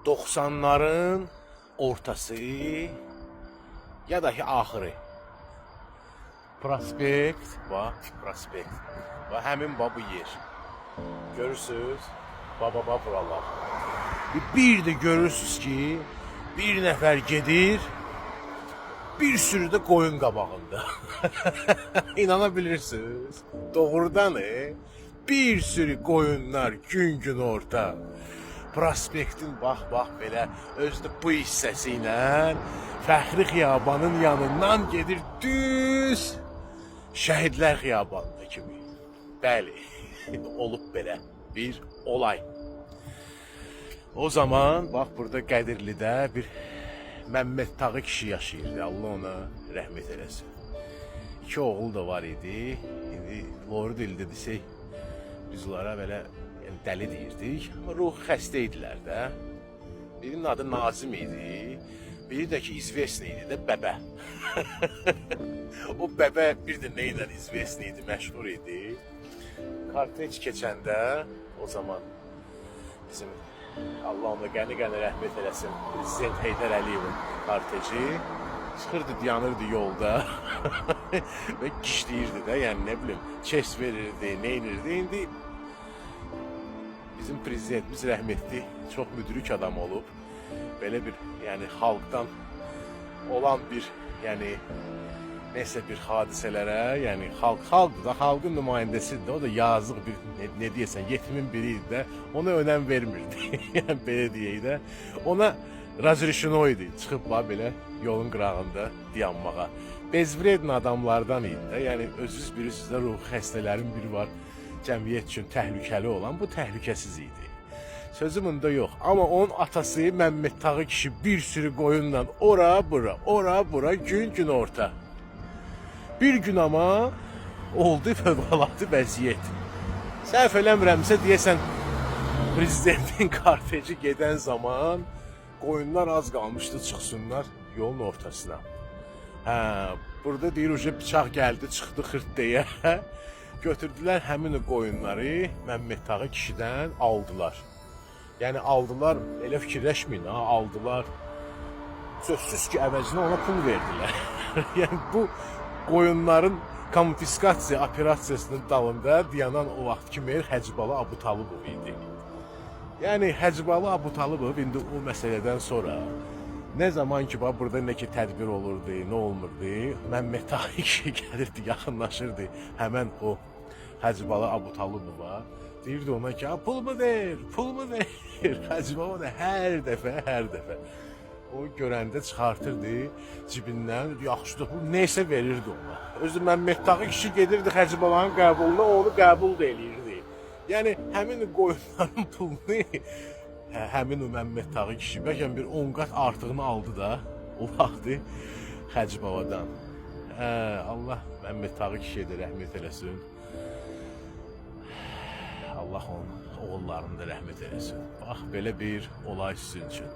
90'ların ortası ya da ki axırı. Prospekt, bax, prospekt. Və həmin bu yer. Görürsünüz? Baba buralar. Bir de görürsünüz ki, bir nəfər gedir, bir sürü de qoyun qabağında. İnanabilirsiniz. Doğrudan bir sürü qoyunlar gün orta. Prospektin bax belə özü bu hissəsi ilə Fəxri Xiyabanın yanından gedir düz Şəhidlər Xiyabanına kimi. Bəli, olub belə bir olay. O zaman bax burada Qədirlidə bir Məmməd Tağı kişi yaşayırdı. Allah ona rəhmət eləsin. 2 oğul da var idi. İndi doğru dildə desək biz onlara belə yəni dəli deyirdik. Amma ruh xəstə idilər də. Birinin adı Nazim idi. Biri də ki izvesni idi də bəbə. O bəbə bir də nə ilə izvesni idi, məşhur idi. Kartej keçəndə o zaman bizim Allah ona qəni rəhmət eləsin Prezident Heydər Əliyevin karteji çıxırdı, dayanırdı yolda və gişləyirdi də, yəni nə bilim, kes verirdi, neynirdi. İndi bizim prezidentimiz rəhmətli çox müdrik adam olub. Belə bir, yəni xalqdan olan bir, yəni nəsə bir hadisələrə, yəni xalqdır da, xalqın nümayəndəsidir. O da yazıq bir, ne deyəsən, yetimin biriydi də, ona önəm vermirdi. Yəni belə deyək də, ona razрешено idi, çıxıb belə yolun qırağında dayanmağa. Bezvredin adamlardan idi də, yəni özünüz bilirsiniz də, ruh xəstələrin biri var, cəmiyyət üçün təhlükəli olan, bu təhlükəsiz idi. Sözü bunda yox. Amma onun atası Məmməd Tağı kişi bir sürü qoyunla ora bura gün orta. Bir gün ama oldu fövqəladə vəziyyət. Səhv eləmirəmsə deyəsən prezidentin karteci gedən zaman qoyunlar az qalmışdı çıxsınlar yolun ortasına. Burada deyir bıçaq gəldi, çıxdı xırt deyə. Götürdülər həmin qoyunları Məmməd Tağı kişidən aldılar. Yəni aldılar, elə fikirləşməyin, aldılar. Sözsüz ki əvəzinə ona pul verdilər. Yəni bu qoyunların konfiskasiya operasiyasının dalında dayanan o vaxt kimi Hacıbalı Abutalibov idi. Yəni Hacıbalı Abutalibov indi o məsələdən sonra nə zaman ki burada nə ki tədbir olurdu, nə olmurdu, Məmməd Tağı kişi gəlirdi, yaxınlaşırdı həmən o Hacıbalı Abutalibova. Deyirdi ona ki, pulumu ver. Hacıbaba da hər dəfə o görəndə çıxartırdı cibindən, yaxşıdır, bu neysə verirdi ona. Özü Məmməd Tağı kişi gedirdi Hacıbabanın qəbuluna, onu qəbul da eləyirdi. Yəni həmin qoyunların pulunu həmin o Məmməd Tağı kişi bəlkə bir 10 qat artığını aldı da o vaxtı Hacıbabadan. Allah Məmməd Tağı kişiyə də rəhmət eləsin. Allah onun oğullarını da rəhmət eləsin. Bax belə bir olay sizin üçün.